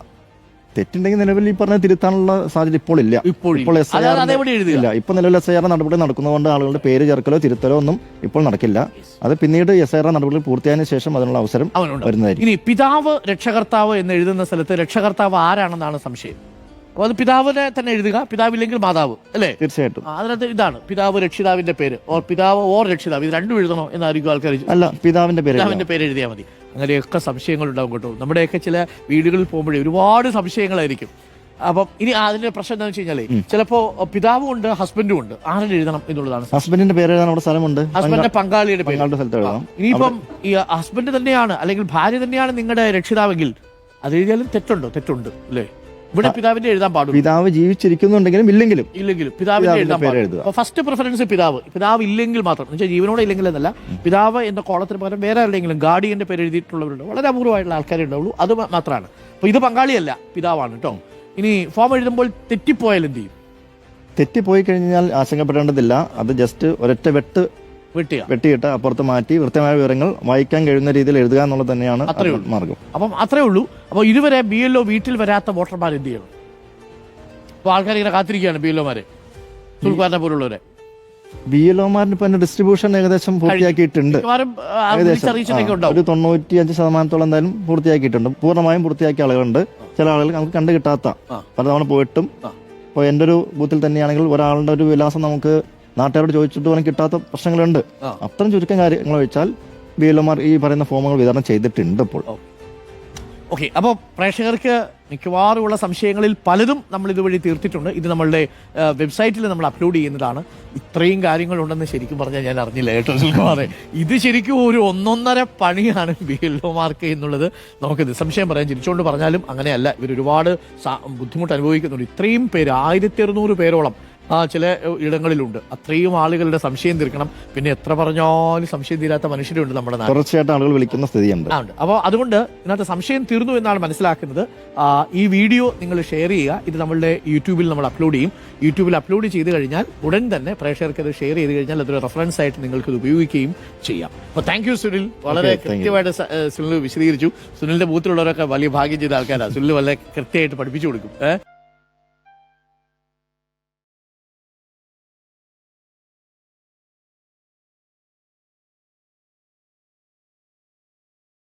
തെറ്റുണ്ടെങ്കിൽ നിലവിൽ ഈ പറഞ്ഞ തിരുത്താനുള്ള സാധ്യത ഇപ്പോൾ ഇല്ല. ഇപ്പോൾ ഇല്ല. ഇപ്പൊ നിലവിൽ SIR നടപടി നടക്കുന്നതുകൊണ്ട് ആളുകളുടെ പേര് ചേർക്കലോ തിരുത്തലോ ഒന്നും ഇപ്പോൾ നടക്കില്ല. അത് പിന്നീട് SIR നടപടികൾ പൂർത്തിയായതിനു ശേഷം അതിനുള്ള അവസരം വരുന്നതായിരിക്കും. ഇനി പിതാവ് രക്ഷകർത്താവ് എന്ന് എഴുതുന്ന സ്ഥലത്ത് രക്ഷകർത്താവ് ആരാണെന്നാണ് സംശയം. അപ്പൊ അത് പിതാവിനെ തന്നെ എഴുതുക, പിതാവില്ലെങ്കിൽ മാതാവ്, അല്ലേ? തീർച്ചയായിട്ടും. അതിനകത്ത് ഇതാണ് പിതാവ് രക്ഷിതാവിന്റെ പേര്, ഓർ പിതാവ് ഓർ രക്ഷിതാവ്, ഇത് രണ്ടും എഴുതണോ എന്നായിരിക്കും ആൾക്കാർ. അല്ല, പിതാവിന്റെ പേര് എഴുതിയാൽ മതി. അങ്ങനെയൊക്കെ സംശയങ്ങൾ ഉണ്ടാവും കേട്ടോ. നമ്മുടെയൊക്കെ ചില വീടുകളിൽ പോകുമ്പോഴേ ഒരുപാട് സംശയങ്ങളായിരിക്കും. അപ്പം ഇനി അതിന്റെ പ്രശ്നം എന്താണെന്ന് വെച്ച് കഴിഞ്ഞാൽ ചിലപ്പോ പിതാവും ഉണ്ട് ഹസ്ബൻഡും ഉണ്ട്, ആരുടെ എഴുതണം എന്നുള്ളതാണ്. ഹസ്ബൻഡിന്റെ പേര് എഴുതാൻ അവിടെ സ്ഥലമുണ്ട്, ഹസ്ബൻഡിന്റെ പങ്കാളിയുടെ സ്ഥലത്ത് എഴുതാം. ഇനിയിപ്പം ഈ ഹസ്ബൻഡ് തന്നെയാണ് അല്ലെങ്കിൽ ഭാര്യ തന്നെയാണ് നിങ്ങളുടെ രക്ഷിതാവെങ്കിൽ അത് എഴുതിയാലും തെറ്റുണ്ട് അല്ലേ? ഇവിടെ പിതാവിന്റെ എഴുതാൻ പാടും. പിതാവ് ജീവിച്ചിരിക്കുന്നുണ്ടെങ്കിലും ഇല്ലെങ്കിലും പിതാവിന്റെ എഴുതാൻ പാടും. ഫസ്റ്റ് പ്രിഫറൻസ് പിതാവ് ഇല്ലെങ്കിൽ മാത്രം, എന്ന് വെച്ചാൽ ജീവനോടെ ഇല്ലെങ്കിൽ എന്നല്ല, പിതാവ് എന്ന കോളത്തിന് പകരം വേറെ ആരുടെയെങ്കിലും ഗാർഡിയന്റെ പേര് എഴുതിയിട്ടുള്ളവരുണ്ട്, വളരെ അപൂർവമായിട്ടുള്ള ആൾക്കാരെ ഉണ്ടാവുള്ളൂ, അത് മാത്രമാണ്. അപ്പൊ ഇത് പങ്കാളിയല്ല, പിതാവാണ് കേട്ടോ. ഇനി ഫോം എഴുതുമ്പോൾ തെറ്റിപ്പോയാൽ എന്ത് ചെയ്യും? തെറ്റിപ്പോയി കഴിഞ്ഞാൽ ആശങ്കപ്പെടേണ്ടതില്ല. അത് ജസ്റ്റ് ഒരൊറ്റ വെട്ടിയിട്ട് അപ്പുറത്ത് മാറ്റി കൃത്യമായ വിവരങ്ങൾ വായിക്കാൻ കഴിയുന്ന രീതിയിൽ എഴുതുക എന്നുള്ളത് തന്നെയാണ് മാർഗം. അപ്പം അത്രേ ഉള്ളൂ. അപ്പൊ ഇതുവരെ BLO വീട്ടിൽ വരാത്ത വോട്ടർമാർ എന്ത് ചെയ്യണം? അപ്പൊ ആൾക്കാർ ഇങ്ങനെ കാത്തിരിക്കുകയാണ് BLOമാരെ, സുൽഖാനെ പോലുള്ളവരെ. BLOമാരിന് ഇപ്പൊ ഡിസ്ട്രിബ്യൂഷൻ ഏകദേശം പൂർത്തിയാക്കിയിട്ടുണ്ട്. ഒരു 95% എന്തായാലും പൂർത്തിയാക്കിയിട്ടുണ്ട്. പൂർണ്ണമായും പൂർത്തിയാക്കിയ ആളുകളുണ്ട്. ചില ആളുകൾ നമുക്ക് കണ്ടു കിട്ടാത്ത പലതവണ പോയിട്ടും. ഇപ്പോൾ എൻ്റെ ഒരു ബൂത്തിൽ തന്നെയാണെങ്കിൽ ഒരാളുടെ ഒരു വിലാസം നമുക്ക് നാട്ടുകാരോട് ചോദിച്ചിട്ട് പോലും കിട്ടാത്ത പ്രശ്നങ്ങളുണ്ട്. അത്തരം ചുരുക്കം കാര്യങ്ങൾ വെച്ചാൽ BLOമാർ ഈ പറയുന്ന ഫോമുകൾ വിതരണം ചെയ്തിട്ടുണ്ട് ഇപ്പോൾ. ഓക്കെ, അപ്പോൾ പ്രേക്ഷകർക്ക് മിക്കവാറും ഉള്ള സംശയങ്ങളിൽ പലതും നമ്മൾ ഇതുവഴി തീർത്തിട്ടുണ്ട്. ഇത് നമ്മളുടെ വെബ്സൈറ്റിൽ നമ്മൾ അപ്ലോഡ് ചെയ്യുന്നതാണ്. ഇത്രയും കാര്യങ്ങളുണ്ടെന്ന് ശരിക്കും പറഞ്ഞാൽ ഞാൻ അറിഞ്ഞില്ല കേട്ടോ സുൽഖുമാറെ. ഇത് ശരിക്കും ഒരു 1.5 പണിയാണ് BLOമാർക്ക് എന്നുള്ളത് നമുക്ക് നിസ്സംശയം പറയാൻ. ചിരിച്ചുകൊണ്ട് പറഞ്ഞാലും അങ്ങനെയല്ല, ഇവർ ഒരുപാട് ബുദ്ധിമുട്ട് അനുഭവിക്കുന്നുണ്ട്. ഇത്രയും പേര് 1600 പേരോളം ചില ഇടങ്ങളിലുണ്ട്. അത്രയും ആളുകളുടെ സംശയം തീർക്കണം. പിന്നെ എത്ര പറഞ്ഞാലും സംശയം തീരാത്ത മനുഷ്യരുണ്ട് നമ്മുടെ നാട്ടിൽ. തീർച്ചയായിട്ടും ആളുകൾ വിളിക്കുന്ന സ്ഥിതിയുണ്ട്. അപ്പോൾ അതുകൊണ്ട് ഇതിനകത്ത് സംശയം തീർന്നു എന്നാണ് മനസ്സിലാക്കുന്നത്. ഈ വീഡിയോ നിങ്ങൾ ഷെയർ ചെയ്യുക. ഇത് നമ്മളുടെ യൂട്യൂബിൽ നമ്മൾ അപ്ലോഡ് ചെയ്യും. യൂട്യൂബിൽ അപ്ലോഡ് ചെയ്ത് കഴിഞ്ഞാൽ ഉടൻ തന്നെ പ്രേക്ഷകർക്ക് അത് ഷെയർ ചെയ്ത് കഴിഞ്ഞാൽ അതൊരു റെഫറൻസ് ആയിട്ട് നിങ്ങൾക്ക് ഇത് ഉപയോഗിക്കുകയും ചെയ്യാം. അപ്പോൾ താങ്ക് യു സുനിൽ, വളരെ കൃത്യമായിട്ട് സുനിൽ വിശദീകരിച്ചു. സുനിലിന്റെ ബൂത്തിലുള്ളവരൊക്കെ വലിയ ഭാഗ്യം ചെയ്ത ആൾക്കാരാണ്. സുനിൽ വളരെ കൃത്യമായിട്ട് പഠിപ്പിച്ചു കൊടുക്കും.